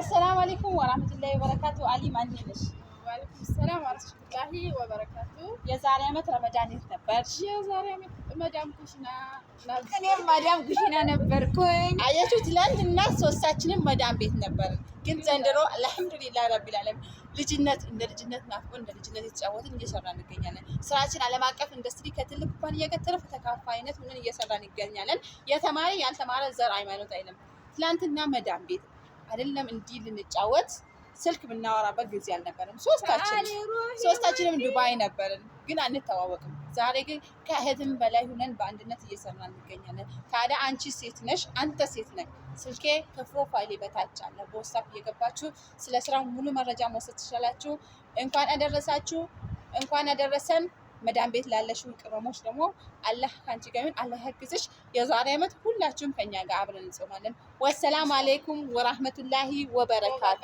السلام عليكم ورحمة الله وبركاته. علي ማን ነሽ? ወአለይኩም ሰላም ወራህመቱላሂ ወበረካቱ። የዛሬ ዓመት ረመዳን የት ነበርሽ? የዛሬ ዓመት መዳም ኩሽና ነበር። እኔም ማዳም ኩሽና ነበርኩኝ። አያችሁ ትላንትና ሶስታችንም መዳም ቤት ነበርን። ግን ዘንድሮ አልሐምዱሊላህ ረቢል ዓለሚን ልጅነት እንደ ልጅነት ናፍቆ እንደ ልጅነት የተጫወትን እየሰራን እንገኛለን። ስራችን ዓለም አቀፍ ኢንዱስትሪ ከትልቅ ኩባንያ ጋር ትርፍ ተካፋይነት ሆነን እየሰራን እንገኛለን። የተማረ ያልተማረ ዘር ሃይማኖት አይልም። ትላንትና መዳም ቤት አይደለም እንዲህ ልንጫወት ስልክ ብናወራበት ጊዜ አልነበረም። ሶስታችንም ዱባይ ነበርን፣ ግን አንተዋወቅም። ዛሬ ግን ከእህትም በላይ ሆነን በአንድነት እየሰራን እንገኛለን። ታዲያ አንቺ ሴት ነሽ፣ አንተ ሴት ነህ። ስልኬ ከፕሮፋይሌ በታች አለ። በዋትስአፕ እየገባችሁ ስለ ስራው ሙሉ መረጃ መውሰድ ትችላላችሁ። እንኳን አደረሳችሁ፣ እንኳን አደረሰን። መዳም ቤት ላለሽው ቅመሞች ደግሞ አላህ ካንቺ ጋር ይሁን፣ አላህ ያግዝሽ። የዛሬ ዓመት ሁላችሁም ከኛ ጋር አብረን እንጾማለን። ወሰላም አለይኩም ወራህመቱላሂ ወበረካቱ።